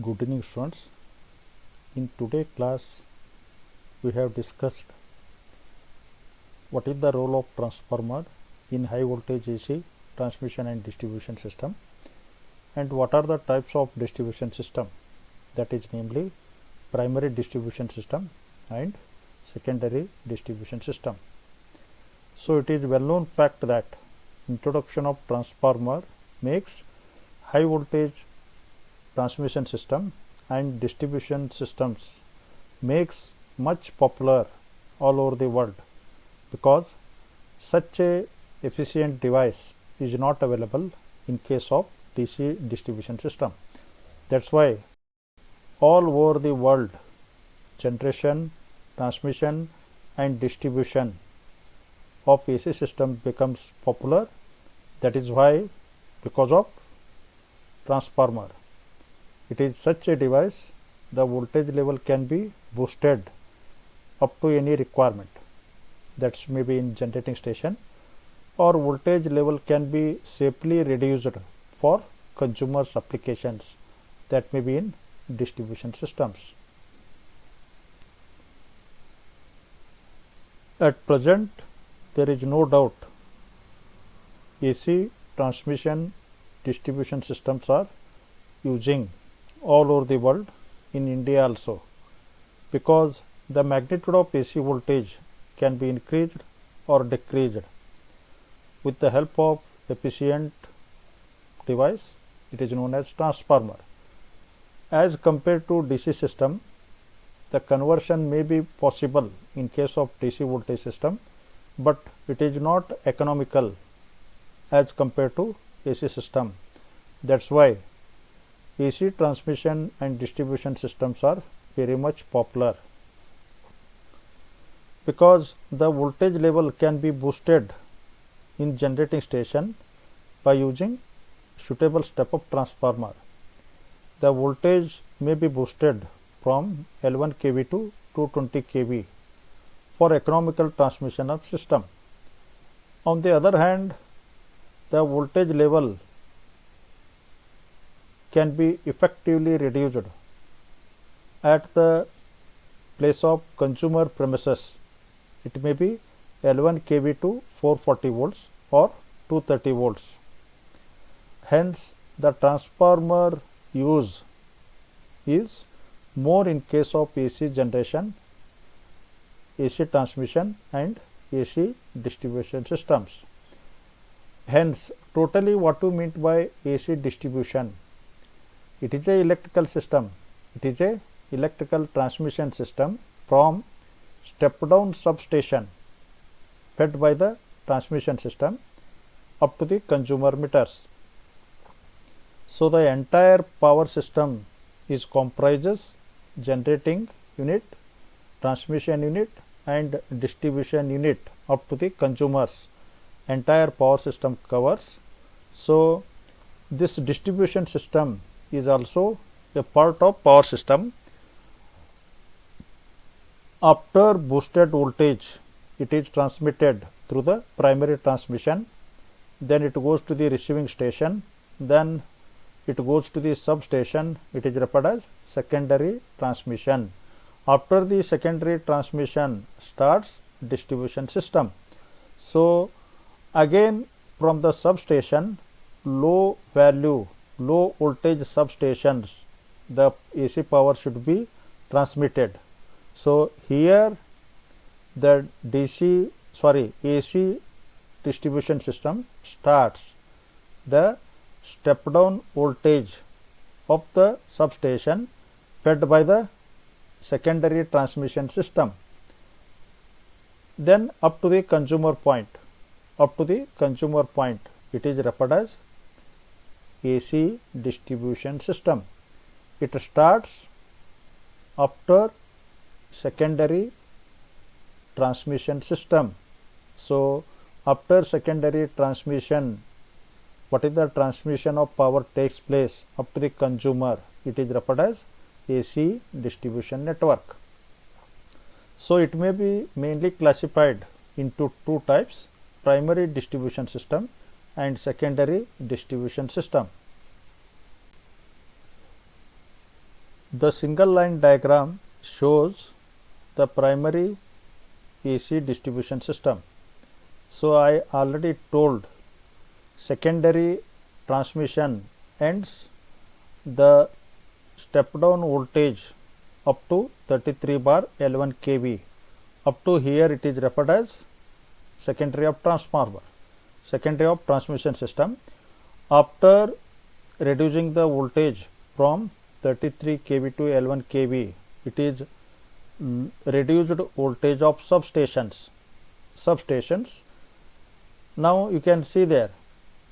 Good evening, students. In today's class, we have discussed what is the role of transformer in high voltage AC transmission and distribution system, and what are the types of distribution system, that is namely primary distribution system and secondary distribution system. So it is well known fact that introduction of transformer makes high voltage transmission system and distribution systems makes much popular all over the world, because such a efficient device is not available in case of DC distribution system. That's why all over the world generation, transmission and distribution of AC system becomes popular. That is why, because of transformer. It is such a device, the voltage level can be boosted up to any requirement, that's maybe in generating station, or voltage level can be safely reduced for consumers applications, that may be in distribution systems. At present, there is no doubt AC transmission distribution systems are using all over the world, in India also, because the magnitude of AC voltage can be increased or decreased with the help of efficient device. It is known as transformer. As compared to DC system, the conversion may be possible in case of DC voltage system, but it is not economical as compared to AC system. That's why AC transmission and distribution systems are very much popular, because the voltage level can be boosted in generating station by using suitable step-up transformer. The voltage may be boosted from L1 kV to 220 kV for economical transmission of system. On the other hand, the voltage level can be effectively reduced at the place of consumer premises. It may be L1 kV to 440 volts or 230 volts. Hence, the transformer use is more in case of AC generation, AC transmission and AC distribution systems. Hence, totally what we mean by AC distribution? It is a electrical system. It is a electrical transmission system from step down substation fed by the transmission system up to the consumer meters. So the entire power system is comprises generating unit, transmission unit and distribution unit up to the consumers. Entire power system covers. So this distribution system is also a part of power system. After boosted voltage, it is transmitted through the primary transmission, then it goes to the receiving station, then it goes to the substation. It is referred as secondary transmission. After the secondary transmission starts distribution system. So again from the substation, low voltage substations, the AC power should be transmitted. So here the AC distribution system starts the step down voltage of the substation fed by the secondary transmission system, then up to the consumer point. It is referred as AC distribution system. It starts after secondary transmission system. So after secondary transmission, what is the transmission of power takes place up to the consumer? It is referred as AC distribution network. So it may be mainly classified into two types: primary distribution system and secondary distribution system. The single line diagram shows the primary AC distribution system. So I already told secondary transmission ends the step down voltage up to 33 bar L1 kV. Up to here it is referred as secondary of transformer, secondary of transmission system. After reducing the voltage from 33 kV to L1 kV, it is reduced voltage of substations. Now you can see there,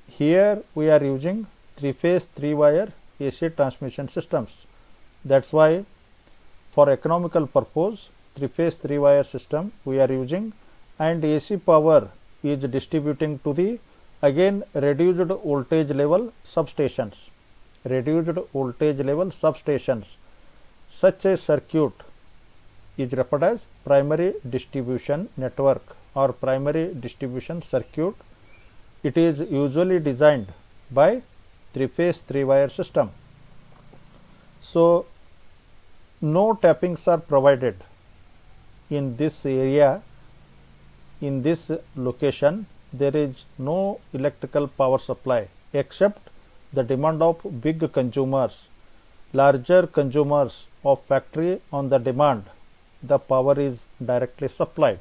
here we are using 3-phase 3-wire AC transmission systems. That's why for economical purpose 3-phase 3-wire system we are using, and AC power is distributing to the again reduced voltage level substations. Such a circuit is referred as primary distribution network or primary distribution circuit. It is usually designed by 3-phase 3-wire system. So no tappings are provided in this area. In this location there is no electrical power supply except the demand of big consumers, larger consumers of factory. On the demand, the power is directly supplied.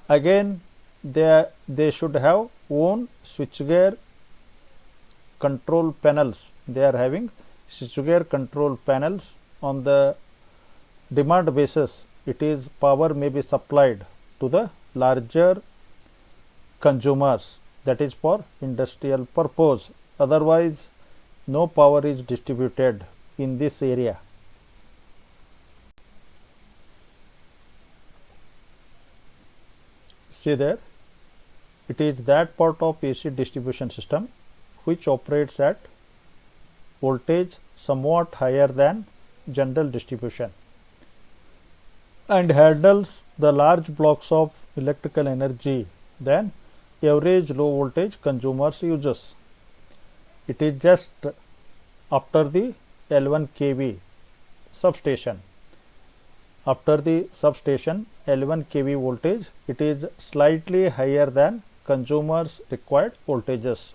Again they should have own switchgear control panels. They are having switchgear control panels. On the demand basis, it is power may be supplied to the larger consumers, that is for industrial purpose. Otherwise no power is distributed in this area. See there, it is that part of AC distribution system which operates at voltage somewhat higher than general distribution and handles the large blocks of electrical energy than average low voltage consumers uses. It is just after the L1 kV substation. After the substation L1 kV voltage, it is slightly higher than consumers required voltages.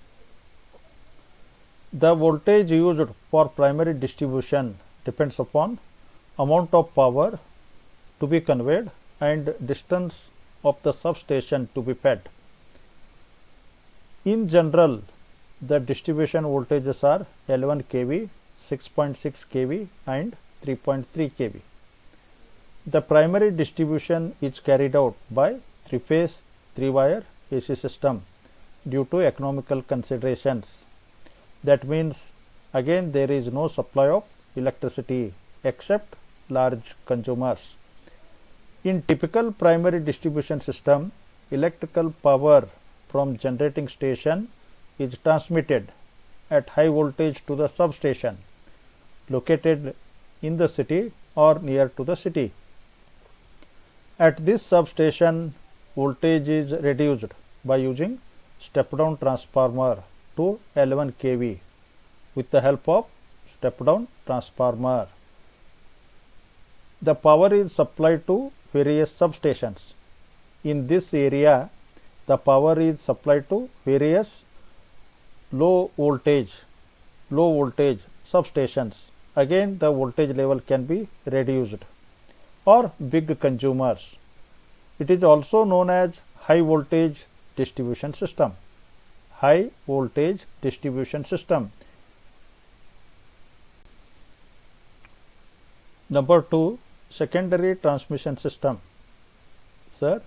The voltage used for primary distribution depends upon amount of power to be conveyed and distance of the substation to be fed. In general, the distribution voltages are L1 kV, 6.6 kV and 3.3 kV. The primary distribution is carried out by 3-phase 3-wire AC system due to economical considerations. That means again there is no supply of electricity except large consumers. In typical primary distribution system, electrical power from generating station is transmitted at high voltage to the substation located in the city or near to the city. At this substation, voltage is reduced by using step down transformer to L1 kV with the help of step down transformer. The power is supplied to various substations. In this area, the power is supplied to various low voltage substations. Again the voltage level can be reduced, or big consumers. It is also known as high voltage distribution system. High voltage distribution system. Number 2, secondary transmission system. Sir,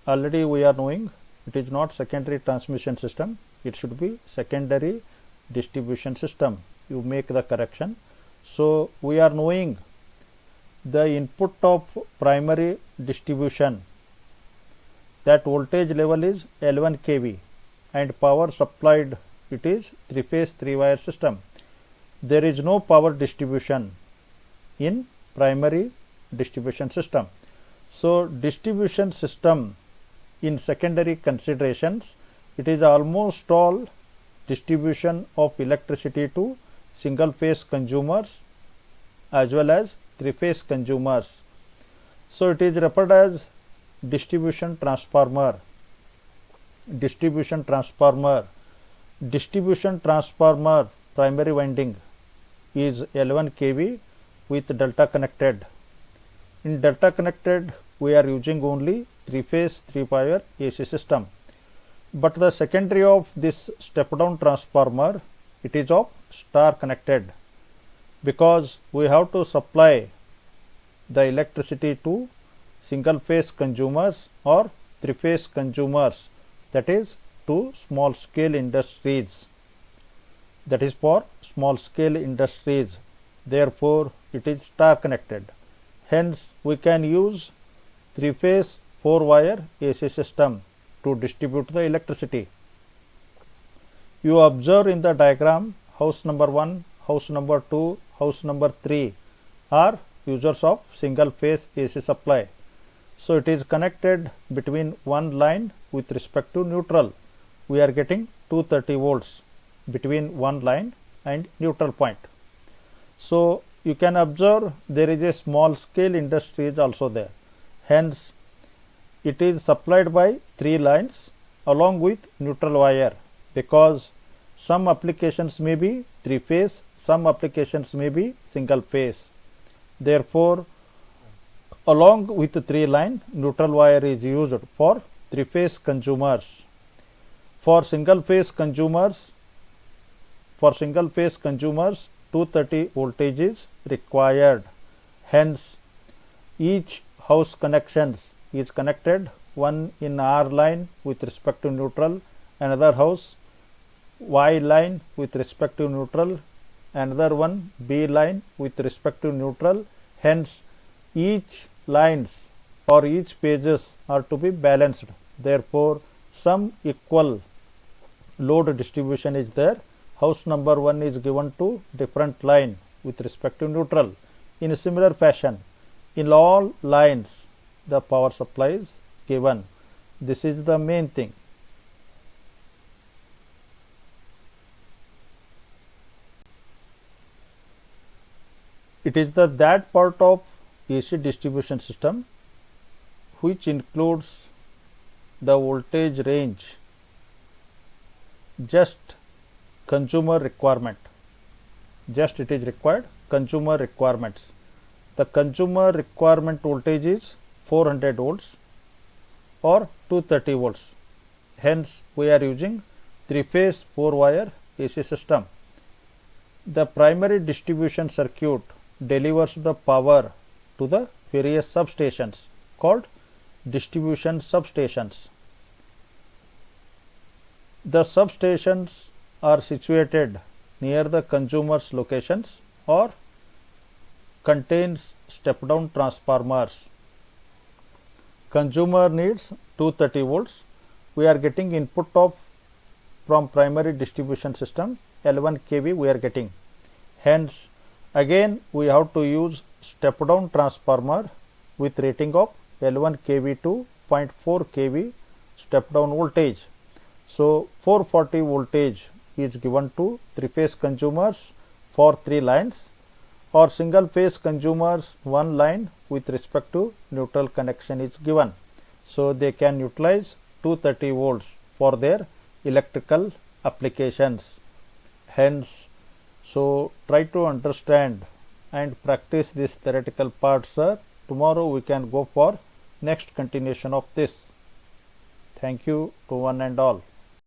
already we are knowing it is not secondary transmission system, it should be secondary distribution system. You make the correction. So we are knowing the input of primary distribution, that voltage level is L1 kV and power supplied, it is 3-phase 3-wire system. There is no power distribution in primary distribution system. So distribution system in secondary considerations, it is almost all distribution of electricity to single phase consumers as well as three-phase consumers. So it is referred as distribution transformer. Distribution transformer primary winding is L1 kV with delta connected. In delta connected, we are using only three-phase 3-wire AC system. But the secondary of this step down transformer, it is of star connected, because we have to supply the electricity to single phase consumers or three-phase consumers, that is to small scale industries. That is for small scale industries. Therefore, it is star connected. Hence, we can use three-phase 4-wire AC system to distribute the electricity. You observe in the diagram, house number 1, house number 2, house number 3 are users of single phase AC supply. So it is connected between one line with respect to neutral. We are getting 230 volts between one line and neutral point. So you can observe there is a small scale industries also there. Hence, it is supplied by 3 lines along with neutral wire, because some applications may be 3-phase, some applications may be single phase. Therefore, along with the 3 line, neutral wire is used for 3-phase consumers. For single phase consumers, 230 voltage is required. Hence, each house connections is connected, one in R line with respect to neutral, another house Y line with respect to neutral, another one B line with respect to neutral. Hence, each lines or each phases are to be balanced. Therefore, some equal load distribution is there. House number 1 is given to different line with respect to neutral. In a similar fashion, in all lines, the power supply is given. This is the main thing. It is that part of AC distribution system which includes the voltage range, just consumer requirement, just it is required consumer requirements. The consumer requirement voltage is 400 volts or 230 volts. Hence, we are using 3-phase 4-wire AC system. The primary distribution circuit delivers the power to the various substations called distribution substations. The substations are situated near the consumer's locations or contains step down transformers. Consumer needs 230 volts. We are getting input of from primary distribution system L1 kV we are getting. Hence, again we have to use step down transformer with rating of L1 kV to 0.4 kV step down voltage. So 440 voltage is given to 3-phase consumers for 3 lines, or single phase consumers 1 line with respect to neutral connection is given. So they can utilize 230 volts for their electrical applications. Hence, so try to understand and practice this theoretical part, sir. Tomorrow we can go for next continuation of this. Thank you to one and all.